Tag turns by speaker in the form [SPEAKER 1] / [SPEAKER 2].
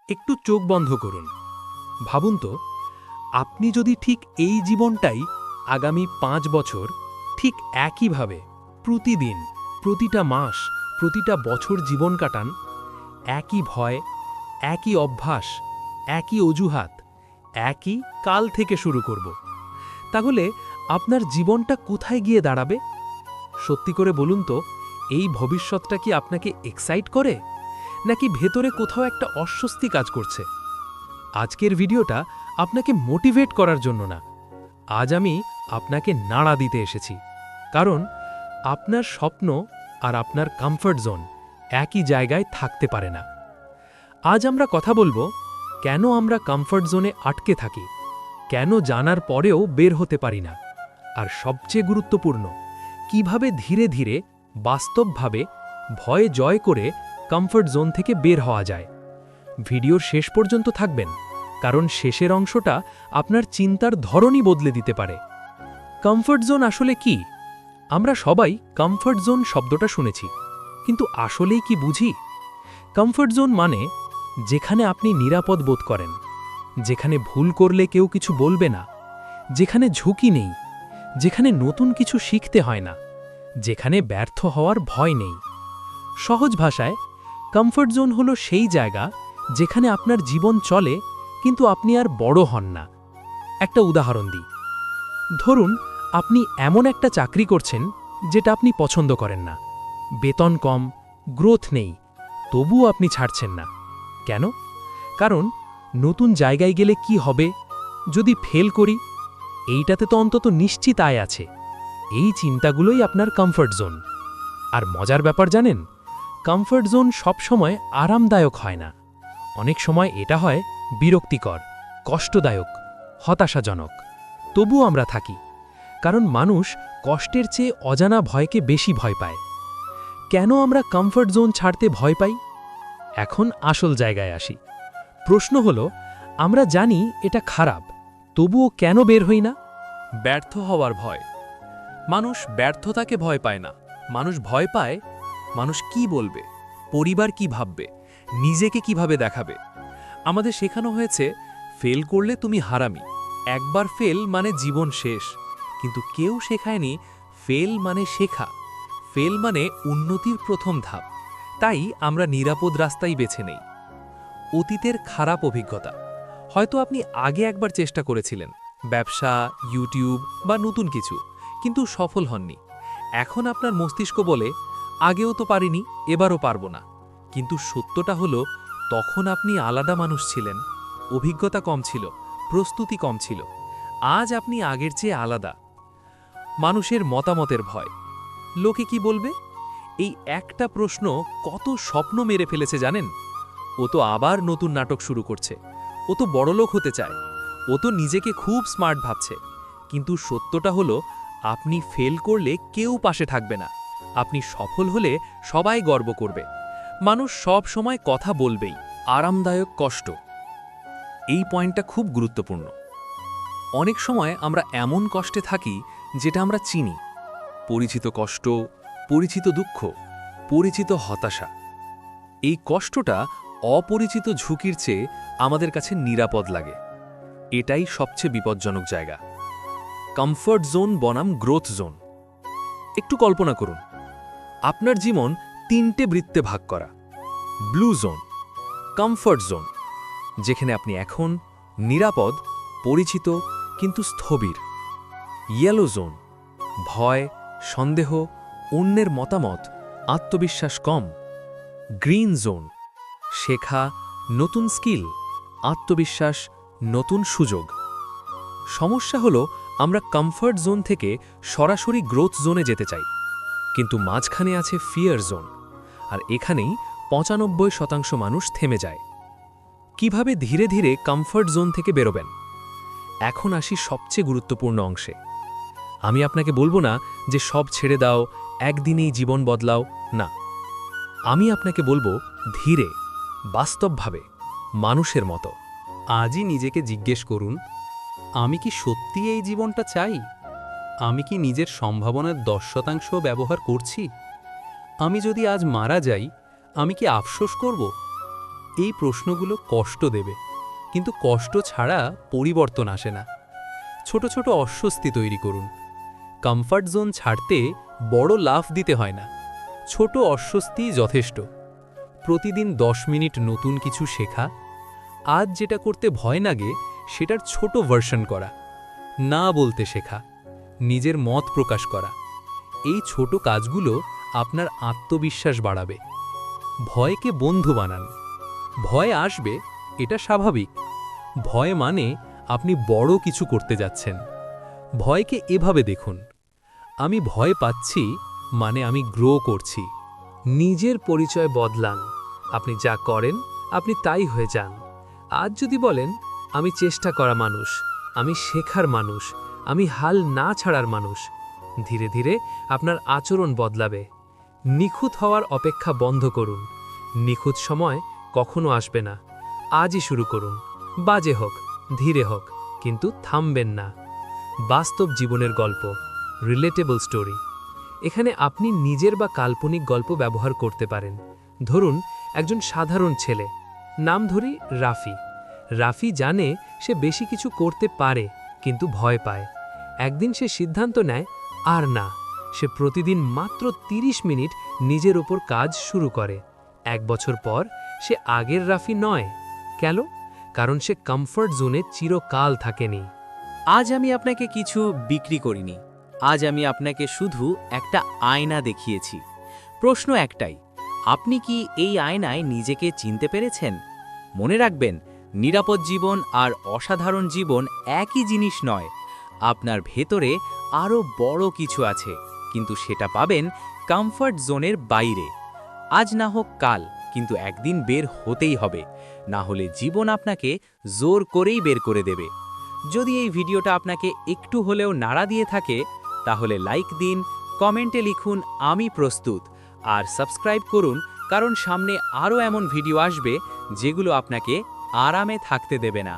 [SPEAKER 1] একটু চোখ বন্ধ করুন। ভাবুন তো, আপনি যদি ঠিক এই জীবনটাই আগামী ৫ বছর ঠিক একইভাবে প্রতিদিন, প্রতিটা মাস, প্রতিটা বছর জীবন কাটান, একই ভয়, একই অভ্যাস, একই অজুহাত, একই কাল থেকে শুরু করব, তাহলে আপনার জীবনটা কোথায় গিয়ে দাঁড়াবে? সত্যি করে বলুন তো, এই ভবিষ্যৎটা কি আপনাকে এক্সাইট করে, নাকি ভেতরে কোথাও একটা অস্বস্তি কাজ করছে? আজকের ভিডিওটা আপনাকে মোটিভেট করার জন্য না, আজ আমি আপনাকে নাড়া দিতে এসেছি। কারণ আপনার স্বপ্ন আর আপনার কমফর্ট জোন একই জায়গায় থাকতে পারে না। আজ আমরা কথা বলবো কেন আমরা কমফর্ট জোনে আটকে থাকি, কেন জানার পরেও বের হতে পারি না, আর সবচেয়ে গুরুত্বপূর্ণ, কিভাবে ধীরে ধীরে বাস্তবভাবে ভয় জয় করে কমফর্ট জোন থেকে বের হওয়া যায়। ভিডিওর শেষ পর্যন্ত থাকবেন, কারণ শেষের অংশটা আপনার চিন্তার ধরনই বদলে দিতে পারে। কমফর্ট জোন আসলে কি? আমরা সবাই কমফর্ট জোন শব্দটা শুনেছি, কিন্তু আসলেই কি বুঝি? কমফর্ট জোন মানে যেখানে আপনি নিরাপদ বোধ করেন, যেখানে ভুল করলে কেউ কিছু বলবে না, যেখানে ঝুঁকি নেই, যেখানে নতুন কিছু শিখতে হয় না, যেখানে ব্যর্থ হওয়ার ভয় নেই। সহজ ভাষায়, কমফর্ট জোন হলো সেই জায়গা যেখানে আপনার জীবন চলে, কিন্তু আপনি আর বড় হন না। একটা উদাহরণ দিই। ধরুন, আপনি এমন একটা চাকরি করছেন যেটা আপনি পছন্দ করেন না, বেতন কম, গ্রোথ নেই, তবুও আপনি ছাড়ছেন না। কেন? কারণ নতুন জায়গায় গেলে কি হবে, যদি ফেল করি, এইটাতে তো অন্তত নিশ্চিত আয় আছে। এই চিন্তাগুলোই আপনার কমফর্ট জোন। আর মজার ব্যাপার জানেন, কমফর্ট জোন সবসময় আরামদায়ক হয় না। অনেক সময় এটা হয় বিরক্তিকর, কষ্টদায়ক, হতাশাজনক। তবুও আমরা থাকি, কারণ মানুষ কষ্টের চেয়ে অজানা ভয়কে বেশি ভয় পায়। কেন আমরা কমফর্ট জোন ছাড়তে ভয় পাই? এখন আসল জায়গায় আসি। প্রশ্ন হলো, আমরা জানি এটা খারাপ, তবুও কেন বের হই না?
[SPEAKER 2] ব্যর্থ হওয়ার ভয়। মানুষ ব্যর্থতাকে ভয় পায় না, মানুষ ভয় পায় মানুষ কি বলবে, পরিবার কি ভাববে, নিজেকে কিভাবে দেখাবে। আমাদের শেখানো হয়েছে ফেল করলে তুমি হারামি, একবার ফেল মানে জীবন শেষ। কিন্তু কেউ শেখায়নি ফেল মানে শেখা, ফেল মানে উন্নতির প্রথম ধাপ। তাই আমরা নিরাপদ রাস্তাই বেছে নেই। অতীতের খারাপ অভিজ্ঞতা। হয়তো আপনি আগে একবার চেষ্টা করেছিলেন, ব্যবসা, ইউটিউব বা নতুন কিছু, কিন্তু সফল হননি। এখন আপনার মস্তিষ্ক বলে, আগেও তো পারিনি, এবারও পারবো না। কিন্তু সত্যটা হলো, তখন আপনি আলাদা মানুষ ছিলেন, অভিজ্ঞতা কম ছিল, প্রস্তুতি কম ছিল। আজ আপনি আগের চেয়ে আলাদা। মানুষের মতামতের ভয়। লোকে কি বলবে? এই একটা প্রশ্ন কত স্বপ্ন মেরে ফেলেছে জানেন? ও তো আবার নতুন নাটক শুরু করছে, ও তো বড়লোক হতে চায়, ও তো নিজেকে খুব স্মার্ট ভাবছে। কিন্তু সত্যটা হলো, আপনি ফেল করলে কেউ পাশে থাকবে না, আপনি সফল হলে সবাই গর্ব করবে। মানুষ সব সময় কথা বলবেই। আরামদায়ক কষ্ট। এই পয়েন্টটা খুব গুরুত্বপূর্ণ। অনেক সময় আমরা এমন কষ্টে থাকি যেটা আমরা চিনি। পরিচিত কষ্ট, পরিচিত দুঃখ, পরিচিত হতাশা। এই কষ্টটা অপরিচিত ঝুঁকির চেয়ে আমাদের কাছে নিরাপদ লাগে। এটাই সবচেয়ে বিপজ্জনক জায়গা। কমফর্ট জোন বনাম গ্রোথ জোন। একটু কল্পনা করুন, আপনার জীবন 3টে বৃত্তে ভাগ করা। ব্লু জোন, কমফর্ট জোন, যেখানে আপনি এখন নিরাপদ, পরিচিত কিন্তু স্থবির। ইয়েলো জোন, ভয়, সন্দেহ, অন্যের মতামত, আত্মবিশ্বাস কম। গ্রিন জোন, শেখা, নতুন স্কিল, আত্মবিশ্বাস, নতুন সুযোগ। সমস্যা হলো, আমরা কমফর্ট জোন থেকে সরাসরি গ্রোথ জোনে যেতে চাই, কিন্তু মাঝখানে আছে ফিয়ার জোন, আর এখানেই ৯৫% মানুষ থেমে যায়। কিভাবে ধীরে ধীরে কমফর্ট জোন থেকে বেরোবেন? এখন আসি সবচেয়ে গুরুত্বপূর্ণ অংশে। আমি আপনাকে বলবো না যে সব ছেড়ে দাও, একদিনেই জীবন বদলাও, না। আমি আপনাকে বলবো ধীরে, বাস্তবভাবে, মানুষের মতো।
[SPEAKER 1] আজই নিজেকে জিজ্ঞেস করুন, আমি কি সত্যি এই জীবনটা চাই? আমি কি নিজের সম্ভাবনার ১০% ব্যবহার করছি? আমি যদি আজ মারা যাই, আমি কি আফসোস করব? এই প্রশ্নগুলো কষ্ট দেবে, কিন্তু কষ্ট ছাড়া পরিবর্তন আসে না। ছোট ছোট অস্বস্তি তৈরি করুন। কমফর্ট জোন ছাড়তে বড় লাফ দিতে হয় না, ছোট অস্বস্তিই যথেষ্ট। প্রতিদিন 10 মিনিট নতুন কিছু শেখা, আজ যেটা করতে ভয় লাগে সেটার ছোট ভার্সন করা, না বলতে শেখা, নিজের মত প্রকাশ করা। এই ছোট কাজগুলো আপনার আত্মবিশ্বাস বাড়াবে। ভয়কে বন্ধু বানান। ভয় আসবে, এটা স্বাভাবিক। ভয় মানে আপনি বড় কিছু করতে যাচ্ছেন। ভয়কে এভাবে দেখুন, আমি ভয় পাচ্ছি মানে আমি গ্রো করছি। নিজের পরিচয় বদলান। আপনি যা করেন আপনি তাই হয়ে যান। আজ যদি বলেন, আমি চেষ্টা করা মানুষ, আমি শেখার মানুষ, আমি হাল না ছাড়ার মানুষ, ধীরে ধীরে আপনার আচরণ বদলাবে। নিখুঁত হওয়ার অপেক্ষা বন্ধ করুন। নিখুঁত সময় কখনো আসবে না। আজই শুরু করুন। বাজে হোক, ধীরে হোক, কিন্তু থামবেন না। বাস্তব জীবনের গল্প, রিলেটেবল স্টোরি। এখানে আপনি নিজের বা কাল্পনিক গল্প ব্যবহার করতে পারেন। ধরুন, একজন সাধারণ ছেলে, নাম ধরি রাফি। রাফি জানে সে বেশি কিছু করতে পারে, কিন্তু ভয় পায়। একদিন সে সিদ্ধান্ত নেয়, আর না, সে প্রতিদিন মাত্র 30 মিনিট নিজের ওপর কাজ শুরু করে। 1 বছর পর সে আগের রাফি নয়। কেন? কারণ সে কমফর্ট জোনে চিরকাল থাকেনি।
[SPEAKER 3] আজ আমি আপনাকে কিছু বিক্রি করিনি। আজ আমি আপনাকে শুধু একটা আয়না দেখিয়েছি। প্রশ্ন একটাই, আপনি কি এই আয়নায় নিজেকে চিনতে পেরেছেন? মনে রাখবেন, নিরাপদ জীবন আর অসাধারণ জীবন একই জিনিস নয়। আপনার ভেতরে আরও বড় কিছু আছে, কিন্তু সেটা পাবেন কমফর্ট জোনের বাইরে। আজ না হোক কাল, কিন্তু একদিন বের হতেই হবে, না হলে জীবন আপনাকে জোর করেই বের করে দেবে। যদি এই ভিডিওটা আপনাকে একটু হলেও নাড়া দিয়ে থাকে, তাহলে লাইক দিন, কমেন্টে লিখুন আমি প্রস্তুত, আর সাবস্ক্রাইব করুন, কারণ সামনে আরও এমন ভিডিও আসবে যেগুলো আপনাকে আরামে থাকতে দেবে না।